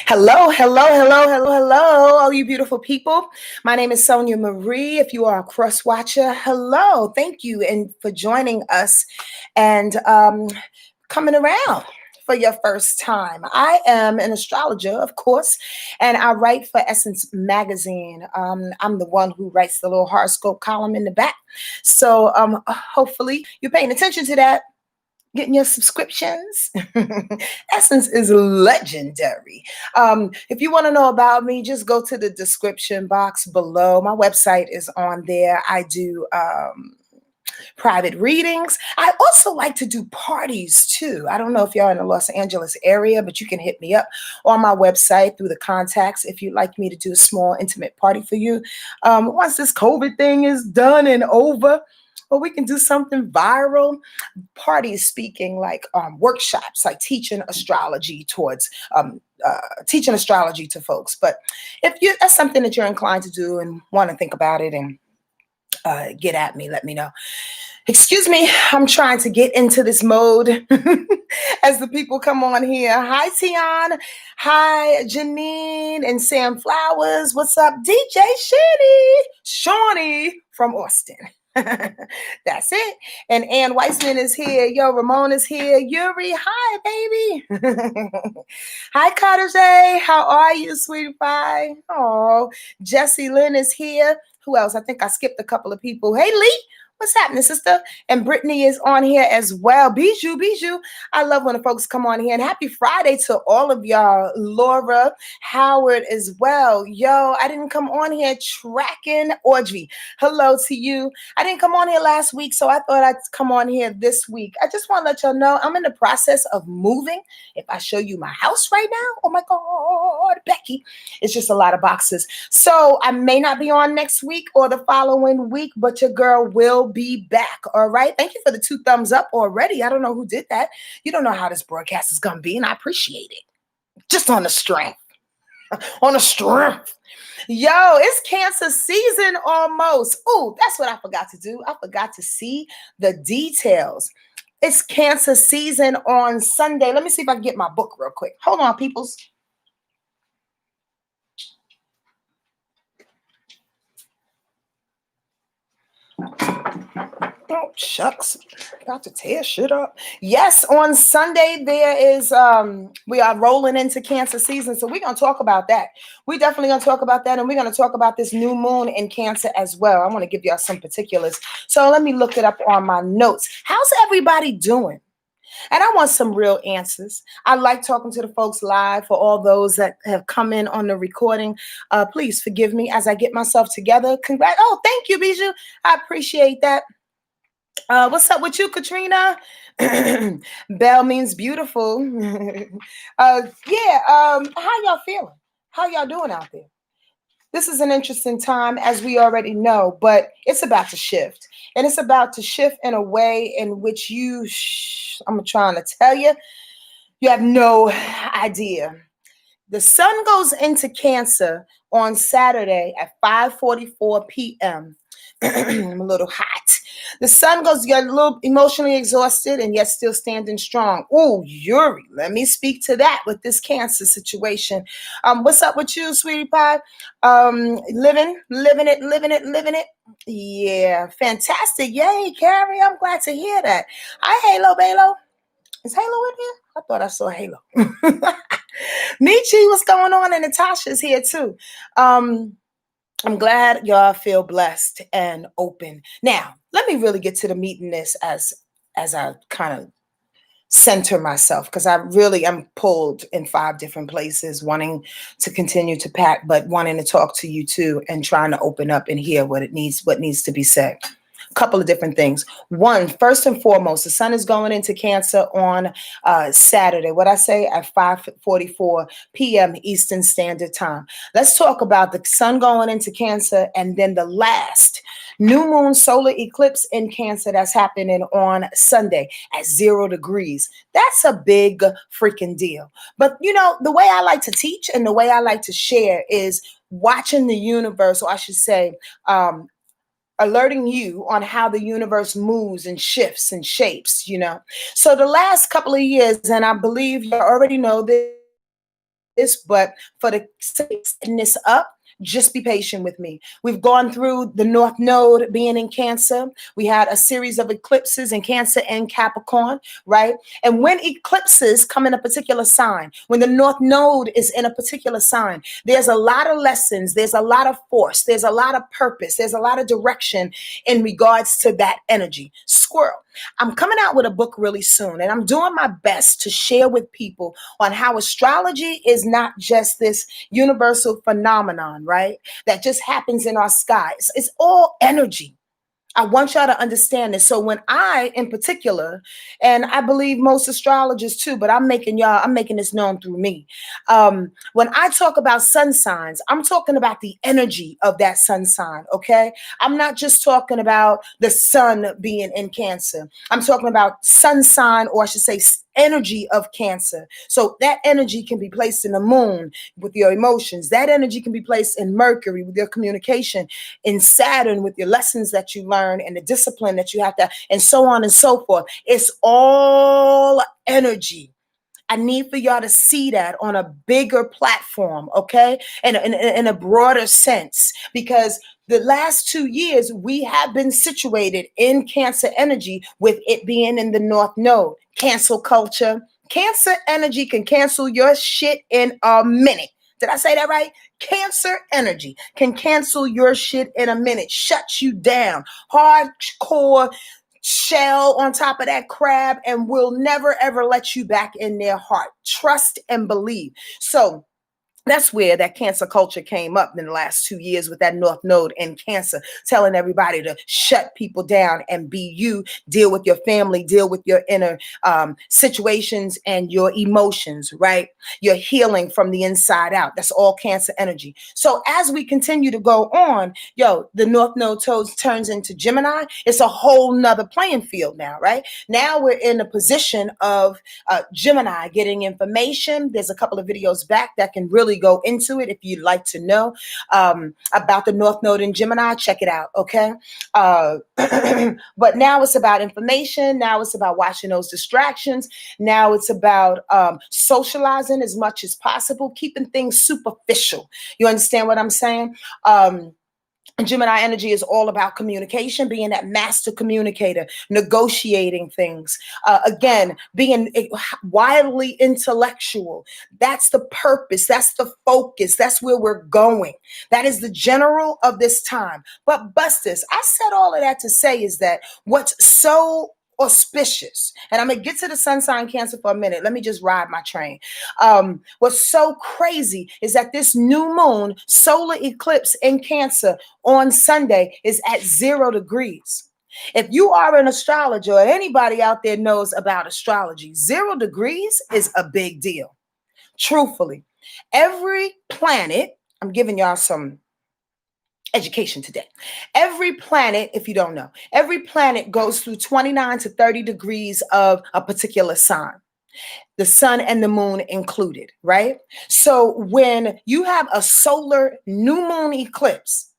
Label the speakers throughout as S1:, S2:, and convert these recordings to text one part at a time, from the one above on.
S1: Hello, hello, hello, hello, hello, all you beautiful people. My name is Sonia Marie. If you are a cross watcher, hello, thank you, and for joining us and coming around for your first time. I am an astrologer, of course, and I write for Essence Magazine. I'm the one who writes the little horoscope column in the back. So hopefully you're paying attention to that, getting your subscriptions. Essence is legendary. If you want to know about me, just go to the description box below. My website is on there. I do private readings. I also like to do parties too. I don't know if y'all in the Los Angeles area, but you can hit me up on my website through the contacts if you'd like me to do a small intimate party for you. Once this COVID thing is done and over, or we can do something viral. Parties speaking like workshops, like teaching astrology teaching astrology to folks. But if that's something that you're inclined to do and want to think about it and get at me, let me know. Excuse me, I'm trying to get into this mode as the people come on here. Hi, Tian. Hi, Janine and Sam Flowers. What's up, DJ Shawnee from Austin. That's it. And Ann Weissman is here. Yo, Ramon is here. Yuri, hi, baby. Hi, Carter J. How are you, sweetie pie? Oh, Jessie Lynn is here. Who else? I think I skipped a couple of people. Hey, Lee. What's happening, sister? And Brittany is on here as well. Bijou. I love when the folks come on here. And happy Friday to all of y'all. Laura, Howard as well. Yo, I didn't come on here tracking Audrey. Hello to you. I didn't come on here last week, so I thought I'd come on here this week. I just want to let y'all know I'm in the process of moving. If I show you my house right now, oh my God, Becky, it's just a lot of boxes. So I may not be on next week or the following week, but your girl will be back. All right. Thank you for the 2 thumbs up already. I don't know who did that. You don't know how this broadcast is going to be, and I appreciate it. Just on the strength. On the strength. Yo, it's Cancer season almost. Oh, that's what I forgot to do. I forgot to see the details. It's Cancer season on Sunday. Let me see if I can get my book real quick. Hold on, peoples. Oh, shucks. About to tear shit up. Yes, on Sunday there is we are rolling into Cancer season. So we're gonna talk about that. We're definitely gonna talk about that, and we're gonna talk about this new moon in Cancer as well. I want to give y'all some particulars. So let me look it up on my notes. How's everybody doing? And I want some real answers. I like talking to the folks live. For all those that have come in on the recording, please forgive me as I get myself together. Congrats. Oh, thank you, Bijou. I appreciate that. What's up with you, Katrina? Belle means beautiful. How y'all feeling? How y'all doing out there? This is an interesting time, as we already know, but it's about to shift. And it's about to shift in a way in which I'm trying to tell you, you have no idea. The sun goes into Cancer on Saturday at 5:44 p.m. I'm a little hot. The sun goes, you're a little emotionally exhausted and yet still standing strong. Oh, Yuri, let me speak to that with this Cancer situation. What's up with you, sweetie pie? Living it. Yeah, fantastic. Yay, Carrie. I'm glad to hear that. Hi, Halo Balo. Is Halo in here? I thought I saw Halo. Michi, what's going on? And Natasha's here too. I'm glad y'all feel blessed and open. Now, let me really get to the meat in this as I kind of center myself, because I really am pulled in 5 different places, wanting to continue to pack, but wanting to talk to you too, and trying to open up and hear what needs to be said. Couple of different things. One, first and foremost, the sun is going into Cancer on Saturday. What I say at 5:44 p.m. Eastern Standard Time. Let's talk about the sun going into Cancer, and then the last new moon solar eclipse in Cancer that's happening on Sunday at 0 degrees. That's a big freaking deal. But you know, the way I like to teach and the way I like to share is watching the universe, or I should say, alerting you on how the universe moves and shifts and shapes, you know. So the last couple of years, and I believe you already know this, this, but for the sake of setting this up, just be patient with me. We've gone through the North Node being in Cancer. We had a series of eclipses in Cancer and Capricorn, right? And when eclipses come in a particular sign, when the North Node is in a particular sign, there's a lot of lessons, there's a lot of force, there's a lot of purpose, there's a lot of direction in regards to that energy. Squirrel. I'm coming out with a book really soon, and I'm doing my best to share with people on how astrology is not just this universal phenomenon, right? That just happens in our skies. It's all energy. I want y'all to understand this. So when I, in particular, and I believe most astrologers too, but I'm making this known through me. When I talk about sun signs, I'm talking about the energy of that sun sign, okay? I'm not just talking about the sun being in Cancer. I'm talking about sun sign, or I should say energy of Cancer. So that energy can be placed in the moon with your emotions. That energy can be placed in Mercury with your communication, in Saturn with your lessons that you learn and the discipline that you have to, and so on and so forth. It's all energy. I need for y'all to see that on a bigger platform, okay? And in a broader sense, because the last 2 years, we have been situated in Cancer energy with it being in the North Node. Cancel culture. Cancer energy can cancel your shit in a minute. Did I say that right? Cancer energy can cancel your shit in a minute, shut you down. Hardcore shell on top of that crab, and will never ever let you back in their heart. Trust and believe. So that's where that Cancer culture came up in the last 2 years, with that North Node in Cancer, telling everybody to shut people down and be you, deal with your family, deal with your inner situations and your emotions, right? You're healing from the inside out. That's all Cancer energy. So as we continue to go on, the North Node turns into Gemini. It's a whole nother playing field now, right? Now we're in a position of Gemini getting information. There's a couple of videos back that can really go into it if you'd like to know about the North Node in Gemini. Check it out, okay? But now it's about information. Now it's about watching those distractions. Now it's about socializing as much as possible, keeping things superficial. You understand what I'm saying? Gemini energy is all about communication, being that master communicator, negotiating things. Again, being wildly intellectual. That's the purpose. That's the focus. That's where we're going. That is the general of this time. But Busters, I said all of that to say is that what's so auspicious, and I'm going to get to the sun sign Cancer for a minute. Let me just ride my train. What's so crazy is that this new moon solar eclipse in Cancer on Sunday is at 0 degrees. If you are an astrologer, or anybody out there knows about astrology, 0 degrees is a big deal. Truthfully, every planet, I'm giving y'all some education today. Every planet, if you don't know, every planet goes through 29 to 30 degrees of a particular sign, the sun and the moon included, right? So when you have a solar new moon eclipse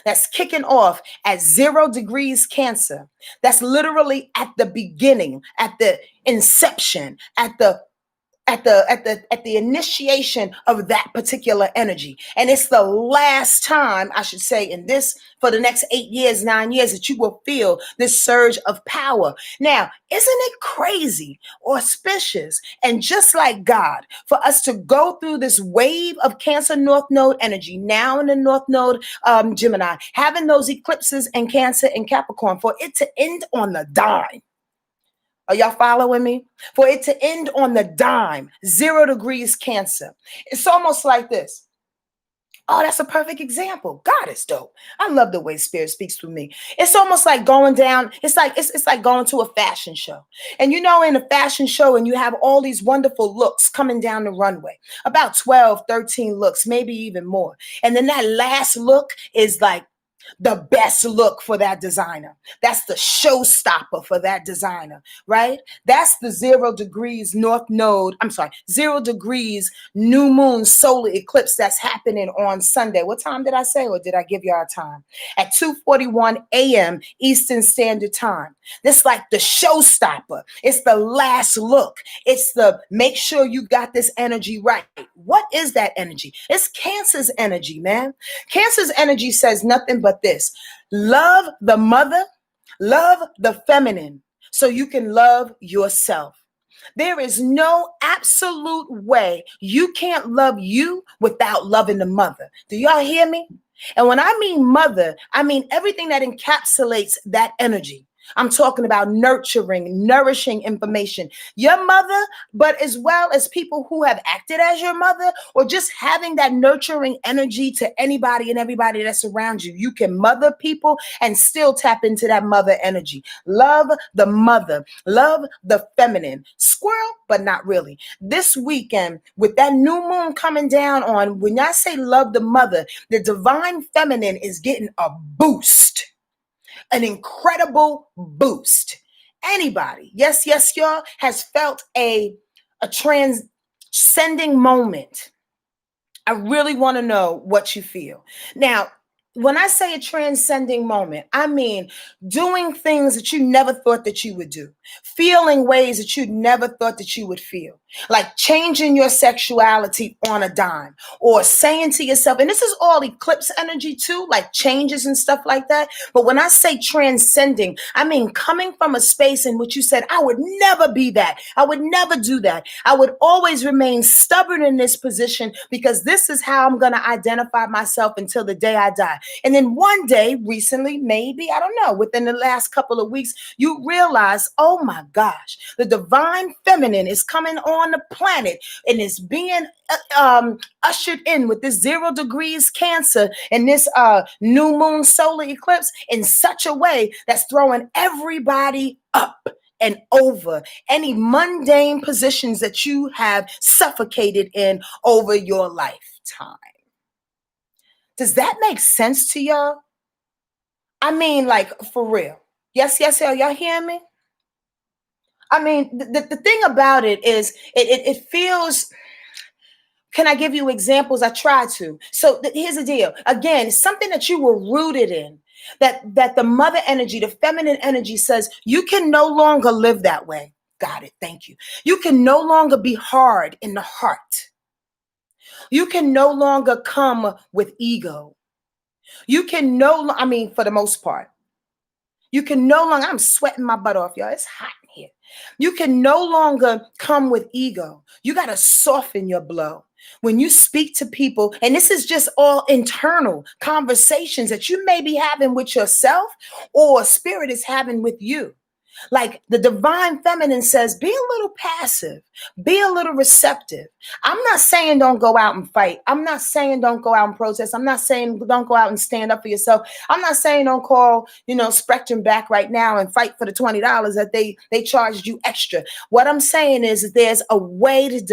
S1: that's kicking off at 0 degrees Cancer, that's literally at the beginning, at the inception, at the initiation of that particular energy. And it's the last time, I should say, in this, for the next 8 years, 9 years, that you will feel this surge of power. Now, isn't it crazy, auspicious, and just like God, for us to go through this wave of Cancer North Node energy, now in the North Node Gemini, having those eclipses in Cancer and Capricorn, for it to end on the dime? Are y'all following me? For it to end on the dime, 0 degrees Cancer. It's almost like this. Oh, that's a perfect example. God is dope. I love the way Spirit speaks through me. It's almost like going down. It's like going to a fashion show. And in a fashion show, and you have all these wonderful looks coming down the runway, about 12, 13 looks, maybe even more. And then that last look is like the best look for that designer. That's the showstopper for that designer, right? That's the 0 degrees North Node. I'm sorry, 0 degrees new moon solar eclipse that's happening on Sunday. What time did I say, or did I give y'all a time? At 2:41 a.m. Eastern Standard Time. This like the showstopper. It's the last look. It's the make sure you got this energy right. What is that energy? It's Cancer's energy, man. Cancer's energy says nothing but this: love the mother, love the feminine, so you can love yourself. There is no absolute way you can't love you without loving the mother. Do y'all hear me? And when I mean mother, I mean everything that encapsulates that energy. I'm talking about nurturing, nourishing information. Your mother, but as well as people who have acted as your mother, or just having that nurturing energy to anybody and everybody that's around you. You can mother people and still tap into that mother energy. Love the mother, love the feminine. Squirrel, but not really. This weekend, with that new moon coming down on, when I say love the mother, the divine feminine is getting a boost. An incredible boost. Anybody, yes, y'all, has felt a transcending moment. I really want to know what you feel. Now, when I say a transcending moment, I mean doing things that you never thought that you would do, feeling ways that you never thought that you would feel, like changing your sexuality on a dime, or saying to yourself, and this is all eclipse energy too, like changes and stuff like that. But when I say transcending, I mean coming from a space in which you said, I would never be that. I would never do that. I would always remain stubborn in this position because this is how I'm going to identify myself until the day I die. And then one day, recently, maybe, I don't know, within the last couple of weeks, you realize, oh my gosh, the divine feminine is coming on the planet and is being ushered in with this 0 degrees Cancer and this new moon solar eclipse in such a way that's throwing everybody up and over any mundane positions that you have suffocated in over your lifetime. Does that make sense to y'all? I mean, like, for real. Yes, y'all hear me? I mean, the thing about it is it feels, can I give you examples? I try to. So here's the deal. Again, something that you were rooted in, that the mother energy, the feminine energy says you can no longer live that way. Got it. Thank you. You can no longer be hard in the heart. You can no longer come with ego. You can I mean, for the most part, you can no longer, I'm sweating my butt off, y'all. It's hot in here. You can no longer come with ego. You got to soften your blow. When you speak to people, and this is just all internal conversations that you may be having with yourself or spirit is having with you. Like the divine feminine says, be a little passive, be a little receptive. I'm not saying don't go out and fight. I'm not saying don't go out and protest. I'm not saying don't go out and stand up for yourself. I'm not saying don't call, Spectrum back right now and fight for the $20 that they charged you extra. What I'm saying is there's a way to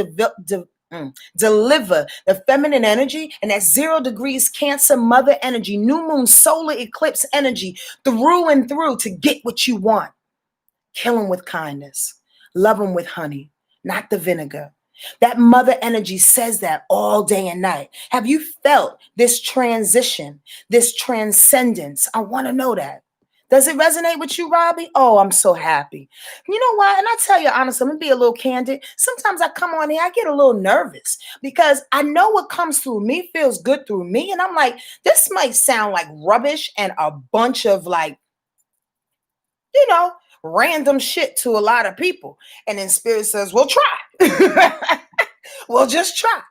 S1: deliver the feminine energy, and that 0 degrees Cancer mother energy, new moon solar eclipse energy through and through to get what you want. Kill them with kindness. Love them with honey, not the vinegar. That mother energy says that all day and night. Have you felt this transition, this transcendence? I want to know that. Does it resonate with you, Robbie? Oh, I'm so happy. You know what? And I tell you honestly, I'm going to be a little candid. Sometimes I come on here, I get a little nervous because I know what comes through me feels good through me. And I'm like, this might sound like rubbish and a bunch of like, random shit to a lot of people. And then spirit says, well, try. Well, just try.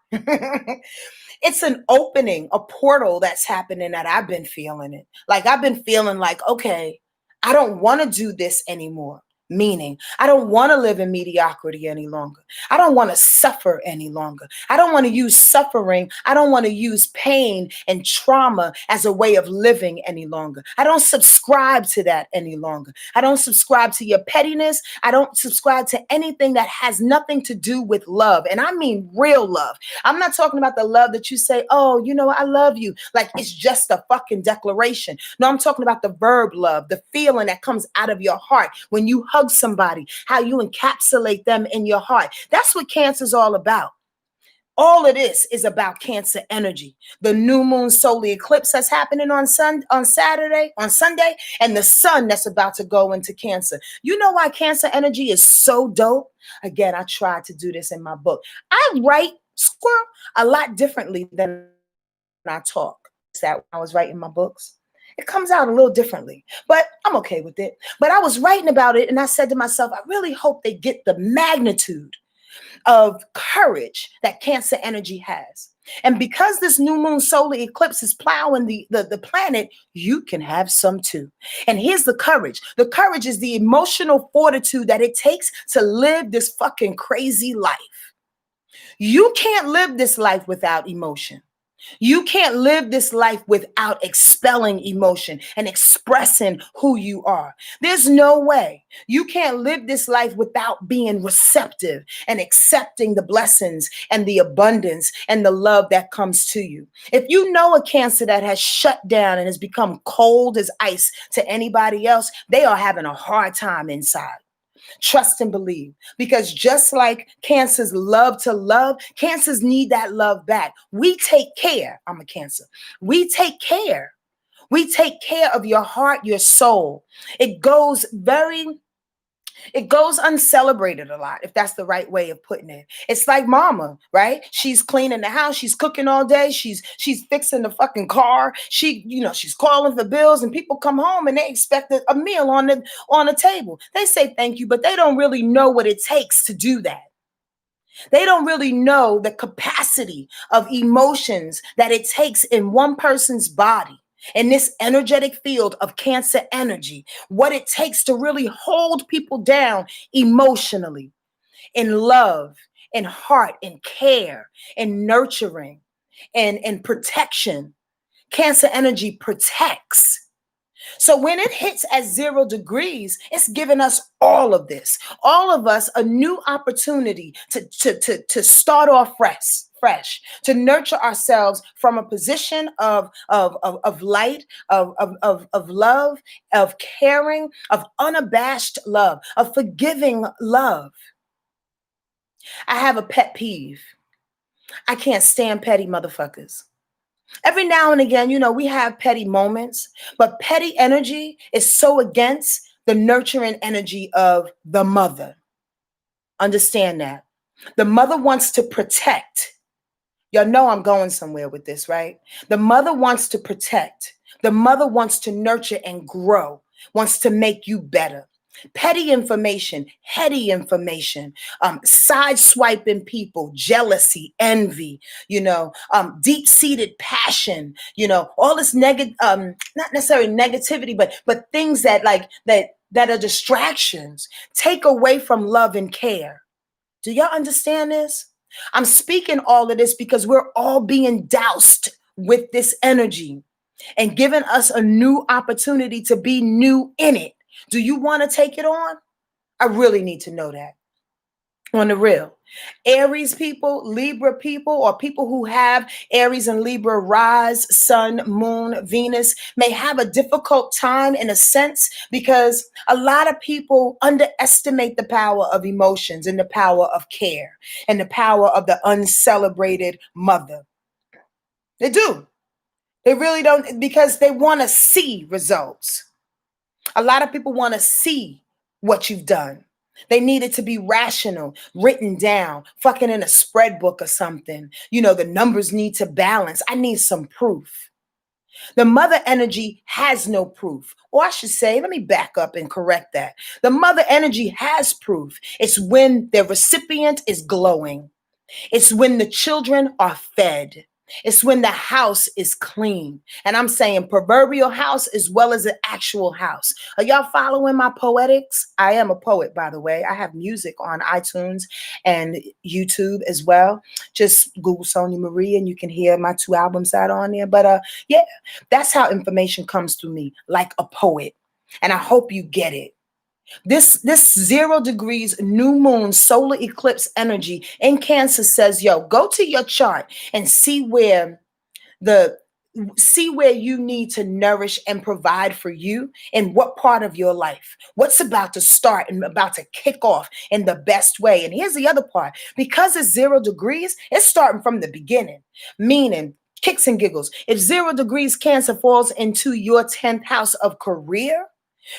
S1: It's an opening, a portal that's happening that I've been feeling it. Like I've been feeling like, okay, I don't want to do this anymore. Meaning, I don't want to live in mediocrity any longer. I don't want to suffer any longer. I don't want to use suffering. I don't want to use pain and trauma as a way of living any longer. I don't subscribe to that any longer. I don't subscribe to your pettiness. I don't subscribe to anything that has nothing to do with love. And I mean real love. I'm not talking about the love that you say, oh, you know, I love you. Like it's just a fucking declaration. No, I'm talking about the verb love, the feeling that comes out of your heart when you hug somebody, how you encapsulate them in your heart. That's what Cancer is all about. All of this is about Cancer energy. The new moon solar eclipse that's happening on Sunday, and the sun that's about to go into Cancer. You know why Cancer energy is so dope? Again, I tried to do this in my book. I write squirrel a lot differently than I talk. That when I was writing my books, it comes out a little differently, but I'm okay with it. But I was writing about it and I said to myself, I really hope they get the magnitude of courage that Cancer energy has. And because this new moon solar eclipse is plowing the planet, you can have some too. And here's the courage. The courage is the emotional fortitude that it takes to live this fucking crazy life. You can't live this life without emotion. You can't live this life without expelling emotion and expressing who you are. There's no way. You can't live this life without being receptive and accepting the blessings and the abundance and the love that comes to you. If you know a Cancer that has shut down and has become cold as ice to anybody else, they are having a hard time inside. Trust and believe, because just like Cancers love to love, Cancers need that love back. We take care. I'm a Cancer. We take care. We take care of your heart, your soul. It goes uncelebrated a lot, if that's the right way of putting it. It's like mama, right? She's cleaning the house, she's cooking all day, she's fixing the fucking car, she's calling for bills, and people come home and they expect a meal on the table. They say thank you, but they don't really know what it takes to do that. They don't really know the capacity of emotions that it takes in one person's body. In this energetic field of Cancer energy, what it takes to really hold people down emotionally, in love, in heart, in care, in nurturing, and in protection. Cancer energy protects. So when it hits at 0 degrees, it's giving us all of this, all of us a new opportunity to start off fresh, to nurture ourselves from a position of light, of love, of caring, of unabashed love, of forgiving love. I have a pet peeve. I can't stand petty motherfuckers. Every now and again, we have petty moments, but petty energy is so against the nurturing energy of the mother. Understand that. The mother wants to protect. Y'all know I'm going somewhere with this, right? The mother wants to protect. The mother wants to nurture and grow, wants to make you better. Petty information, heady information, sideswiping people, jealousy, envy, deep-seated passion, all this not necessarily negativity, but things that are distractions, take away from love and care. Do y'all understand this? I'm speaking all of this because we're all being doused with this energy and giving us a new opportunity to be new in it. Do you want to take it on? I really need to know that. On the real. Aries people, Libra people, or people who have Aries and Libra rise, sun, moon, Venus may have a difficult time in a sense because a lot of people underestimate the power of emotions and the power of care and the power of the uncelebrated mother. They do. They really don't, because they want to see results. A lot of people want to see what you've done. They need it to be rational, written down, fucking in a spread book or something. The numbers need to balance. I need some proof. The mother energy has no proof. Or I should say, let me back up and correct that. The mother energy has proof. It's when the recipient is glowing. It's when the children are fed. It's when the house is clean. And I'm saying proverbial house as well as an actual house. Are y'all following my poetics? I am a poet, by the way. I have music on iTunes and YouTube as well. Just Google Sonia Marie and you can hear my 2 albums out on there. But yeah, that's how information comes to me, like a poet. And I hope you get it. This 0 degrees new moon solar eclipse energy in Cancer says, yo, go to your chart and the see where you need to nourish and provide for you in what part of your life, what's about to start and about to kick off in the best way. And here's the other part, because it's 0 degrees, it's starting from the beginning, meaning kicks and giggles. If 0 degrees Cancer falls into your 10th house of career,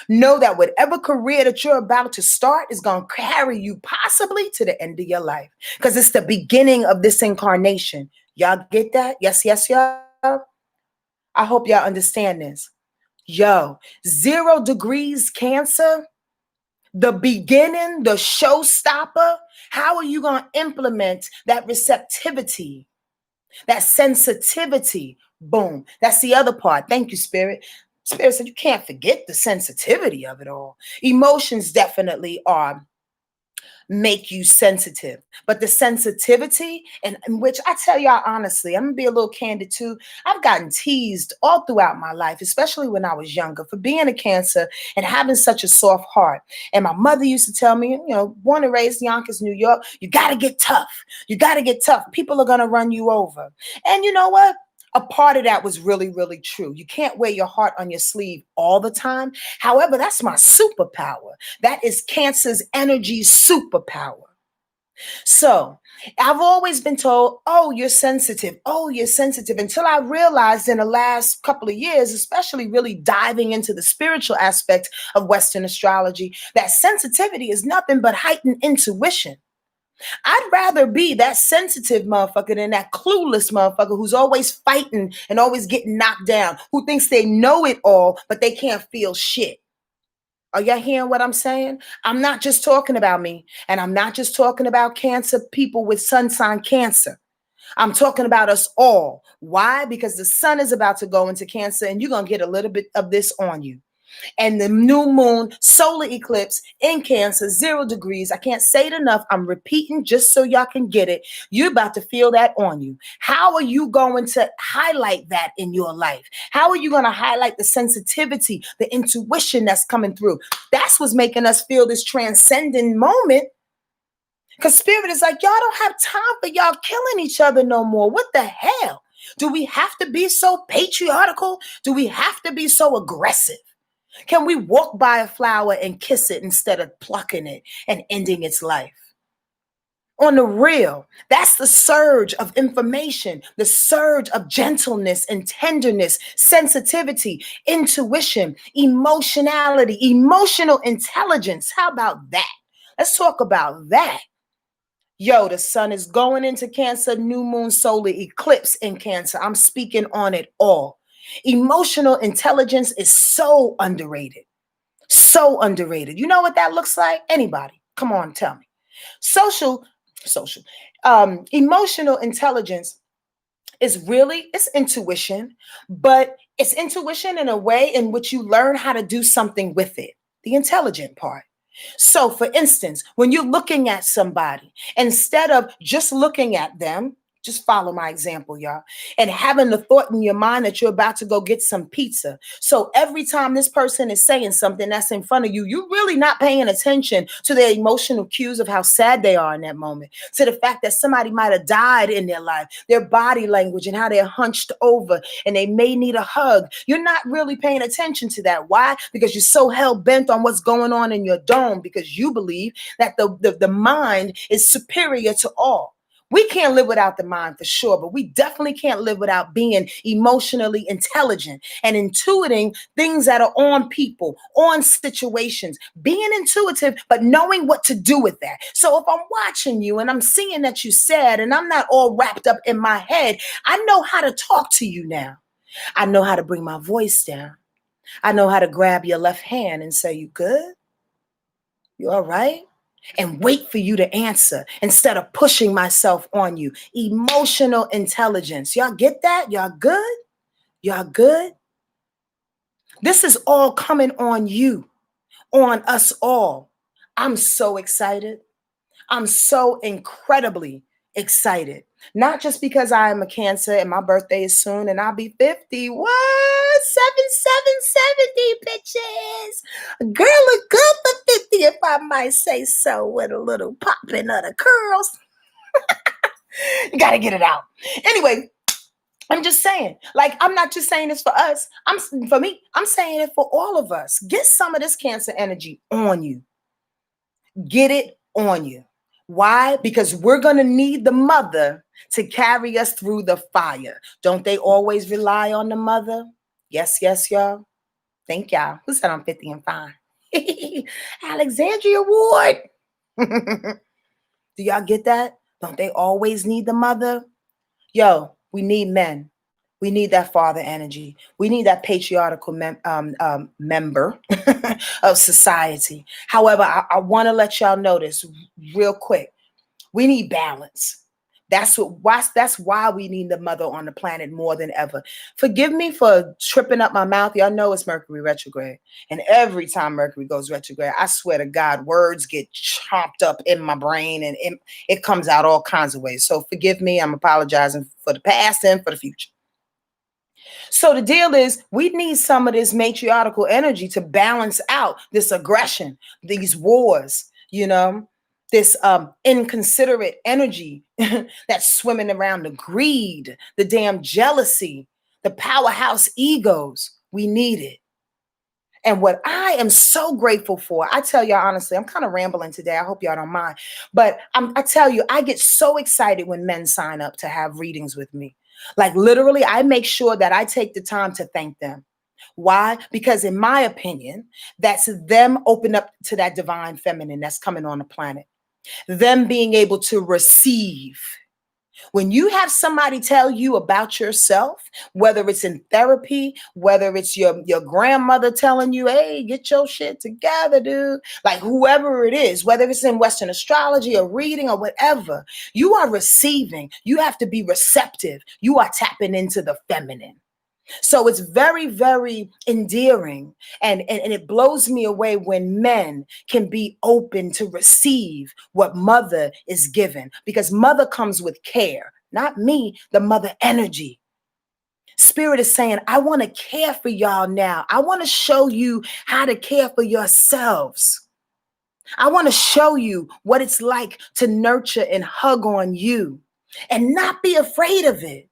S1: know that whatever career that you're about to start is going to carry you possibly to the end of your life, because it's the beginning of this incarnation. Y'all get that? Yes, yes, y'all. I hope y'all understand this. Yo, 0 degrees Cancer, the beginning, the showstopper. How are you going to implement that receptivity, that sensitivity? Boom. That's the other part. Thank you, Spirit. Spirit said you can't forget the sensitivity of it all. Emotions definitely are make you sensitive. But the sensitivity, and which I tell y'all honestly, I'm gonna be a little candid too. I've gotten teased all throughout my life, especially when I was younger, for being a Cancer and having such a soft heart. And my mother used to tell me, born and raised in Yonkers, New York, you gotta get tough. You gotta get tough. People are gonna run you over. And you know what? A part of that was really, really true. You can't wear your heart on your sleeve all the time. However, that's my superpower. That is Cancer's energy superpower. So I've always been told, oh, you're sensitive. Oh, you're sensitive. Until I realized in the last couple of years, especially really diving into the spiritual aspect of Western astrology, that sensitivity is nothing but heightened intuition. I'd rather be that sensitive motherfucker than that clueless motherfucker who's always fighting and always getting knocked down, who thinks they know it all, but they can't feel shit. Are y'all hearing what I'm saying? I'm not just talking about me, and I'm not just talking about Cancer people with sun sign Cancer. I'm talking about us all. Why? Because the sun is about to go into Cancer, and you're going to get a little bit of this on you. And the new moon solar eclipse in Cancer, 0 degrees. I can't say it enough. I'm repeating just so y'all can get it. You're about to feel that on you. How are you going to highlight that in your life? How are you going to highlight the sensitivity, the intuition that's coming through? That's what's making us feel this transcendent moment. Because Spirit is like, y'all don't have time for y'all killing each other no more. What the hell? Do we have to be so patriarchal? Do we have to be so aggressive? Can we walk by a flower and kiss it instead of plucking it and ending its life? On the real, that's the surge of information, the surge of gentleness and tenderness, sensitivity, intuition, emotionality, emotional intelligence. How about that? Let's talk about that. Yo, the sun is going into Cancer, new moon solar eclipse in Cancer. I'm speaking on it all. Emotional intelligence is so underrated. So underrated. You know what that looks like? Anybody? Come on, tell me. Social, emotional intelligence it's intuition, but it's intuition in a way in which you learn how to do something with it. The intelligent part. So, for instance, when you're looking at somebody, instead of just looking at them, just follow my example, y'all, and having the thought in your mind that you're about to go get some pizza. So every time this person is saying something that's in front of you, you're really not paying attention to their emotional cues of how sad they are in that moment, to the fact that somebody might have died in their life, their body language and how they're hunched over and they may need a hug. You're not really paying attention to that. Why? Because you're so hell bent on what's going on in your dome, because you believe that the mind is superior to all. We can't live without the mind for sure, but we definitely can't live without being emotionally intelligent and intuiting things that are on people, on situations, being intuitive, but knowing what to do with that. So if I'm watching you and I'm seeing that you're sad and I'm not all wrapped up in my head, I know how to talk to you now. I know how to bring my voice down. I know how to grab your left hand and say, you good? You all right? and wait for you to answer instead of pushing myself on you. Emotional intelligence. Y'all get that? Y'all good? Y'all good? This is all coming on you, on us all. I'm so excited. I'm so incredibly excited. Not just because I am a Cancer and my birthday is soon and I'll be 50. What? 7770 bitches. Girl look good for 50 if I might say so, with a little popping of the curls. You got to get it out. Anyway, I'm just saying, like, I'm not just saying this for us. For me, I'm saying it for all of us. Get some of this Cancer energy on you. Get it on you. Why? Because we're going to need the mother to carry us through the fire. Don't they always rely on the mother? Yes, yes, y'all. Thank y'all. Who said I'm 50 and fine? Alexandria Ward. Do y'all get that? Don't they always need the mother? Yo, we need men. We need that father energy. We need that patriarchal member of society. However, I want to let y'all know this real quick. We need balance. That's why we need the mother on the planet more than ever. Forgive me for tripping up my mouth. Y'all know it's Mercury retrograde. And every time Mercury goes retrograde, I swear to God, words get chomped up in my brain and it comes out all kinds of ways. So forgive me. I'm apologizing for the past and for the future. So the deal is we need some of this matriarchal energy to balance out this aggression, these wars, this inconsiderate energy that's swimming around, the greed, the damn jealousy, the powerhouse egos. We need it. And what I am so grateful for, I tell y'all honestly, I'm kind of rambling today. I hope y'all don't mind. But I tell you, I get so excited when men sign up to have readings with me. Like literally, I make sure that I take the time to thank them. Why? Because in my opinion, that's them open up to that divine feminine that's coming on the planet. Them being able to receive. When you have somebody tell you about yourself, whether it's in therapy, whether it's your grandmother telling you, hey, get your shit together, dude. Like whoever it is, whether it's in Western astrology or reading or whatever, you are receiving. You have to be receptive. You are tapping into the feminine. So it's very, very endearing. And it blows me away when men can be open to receive what mother is given, because mother comes with care, not me, the mother energy. Spirit is saying, I want to care for y'all now. I want to show you how to care for yourselves. I want to show you what it's like to nurture and hug on you and not be afraid of it.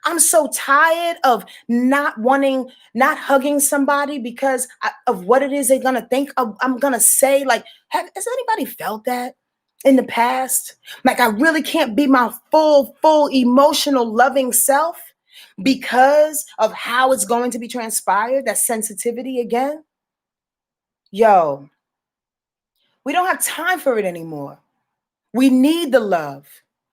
S1: I'm so tired of not hugging somebody because of what it is they're going to think I'm going to say. Like, has anybody felt that in the past? Like, I really can't be my full emotional, loving self because of how it's going to be transpired, that sensitivity again. Yo, we don't have time for it anymore. We need the love.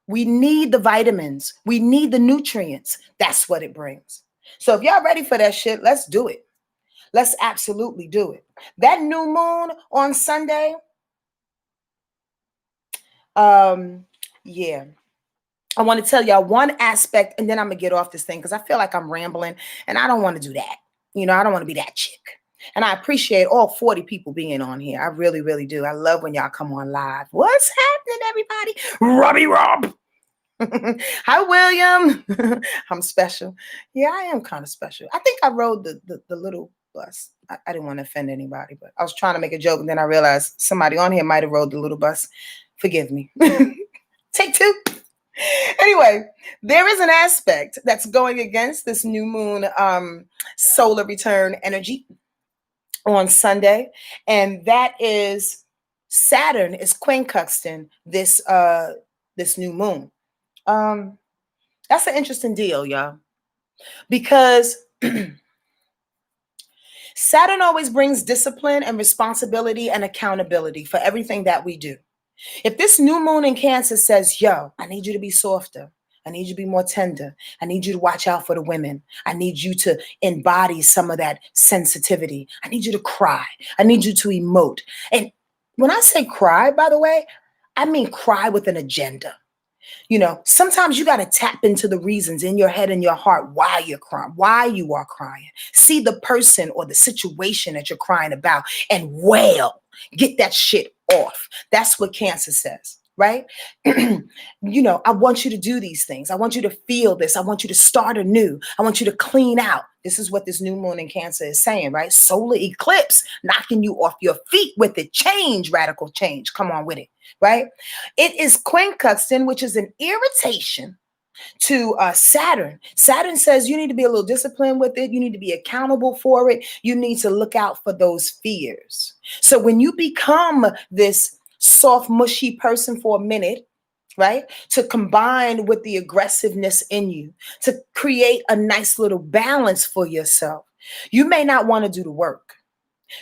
S1: We need the vitamins. We need the nutrients. That's what it brings. So if y'all ready for that shit, let's do it. Let's absolutely do it. That new moon on Sunday, yeah. I want to tell y'all one aspect, and then I'm going to get off this thing because I feel like I'm rambling, and I don't want to do that. I don't want to be that chick. And I appreciate all 40 people being on here. I really, really do. I love when y'all come on live. What's happening, everybody? Robbie Rob. Hi, William. I'm special. Yeah, I am kind of special. I think I rode the little bus. I didn't want to offend anybody, but I was trying to make a joke, and then I realized somebody on here might have rode the little bus. Forgive me. Take two. Anyway, there is an aspect that's going against this new moon solar return energy on Sunday, and that is Saturn is quincunxing this new moon. That's an interesting deal, y'all, because Saturn always brings discipline and responsibility and accountability for everything that we do. If this new moon in Cancer says, yo, I need you to be softer. I need you to be more tender. I need you to watch out for the women. I need you to embody some of that sensitivity. I need you to cry. I need you to emote. And when I say cry, by the way, I mean cry with an agenda. Sometimes you got to tap into the reasons in your head and your heart why you're crying, why you are crying. See the person or the situation that you're crying about and wail. Get that shit off. That's what Cancer says, right? I want you to do these things. I want you to feel this. I want you to start anew. I want you to clean out. This is what this new moon in Cancer is saying, right? Solar eclipse, knocking you off your feet with it. Change, radical change. Come on with it, right? It is quincunxing, which is an irritation to Saturn. Saturn says you need to be a little disciplined with it. You need to be accountable for it. You need to look out for those fears. So when you become this soft, mushy person for a minute, right, to combine with the aggressiveness in you, to create a nice little balance for yourself, you may not want to do the work.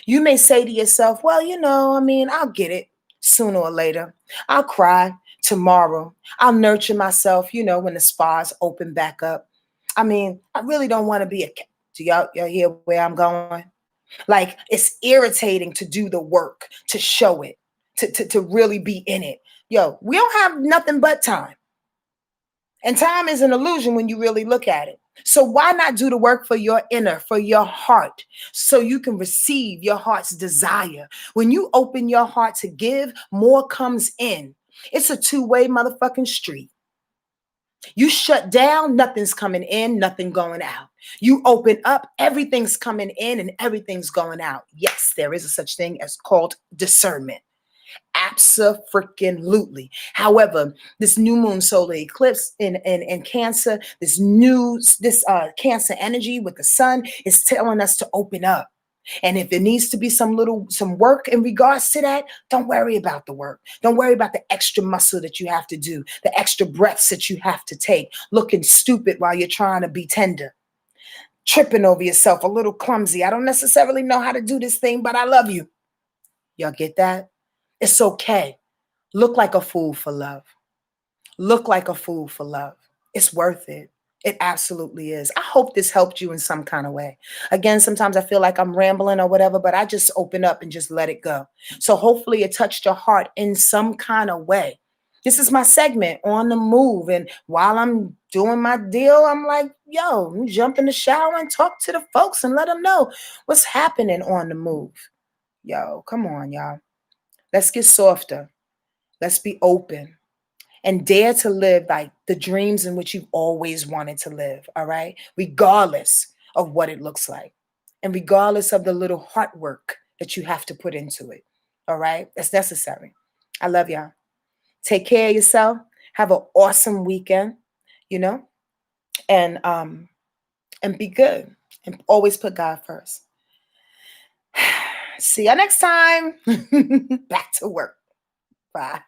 S1: You may say to yourself, well, I'll get it sooner or later. I'll cry tomorrow. I'll nurture myself, when the spas open back up. I really don't want to be a. Do y'all hear where I'm going? Like, it's irritating to do the work, to show it, to really be in it. Yo, we don't have nothing but time. And time is an illusion when you really look at it. So why not do the work for your inner, for your heart, so you can receive your heart's desire? When you open your heart to give, more comes in. It's a two-way motherfucking street. You shut down, nothing's coming in, nothing going out. You open up, everything's coming in and everything's going out. Yes, there is a such thing as called discernment. Abso-freaking-lutely. However, this new moon solar eclipse in Cancer, this Cancer energy with the sun is telling us to open up. And if there needs to be some work in regards to that, don't worry about the work. Don't worry about the extra muscle that you have to do, the extra breaths that you have to take, looking stupid while you're trying to be tender, tripping over yourself, a little clumsy. I don't necessarily know how to do this thing, but I love you. Y'all get that? It's okay. Look like a fool for love. Look like a fool for love. It's worth it. It absolutely is. I hope this helped you in some kind of way. Again, sometimes I feel like I'm rambling or whatever, but I just open up and just let it go. So hopefully it touched your heart in some kind of way. This is my segment, On the Move. And while I'm doing my deal, I'm like, yo, jump in the shower and talk to the folks and let them know what's happening on the move. Yo, come on, y'all. Let's get softer. Let's be open and dare to live like the dreams in which you've always wanted to live. All right. Regardless of what it looks like and regardless of the little heart work that you have to put into it. All right. That's necessary. I love y'all. Take care of yourself. Have an awesome weekend, and be good and always put God first. See you next time. Back to work. Bye.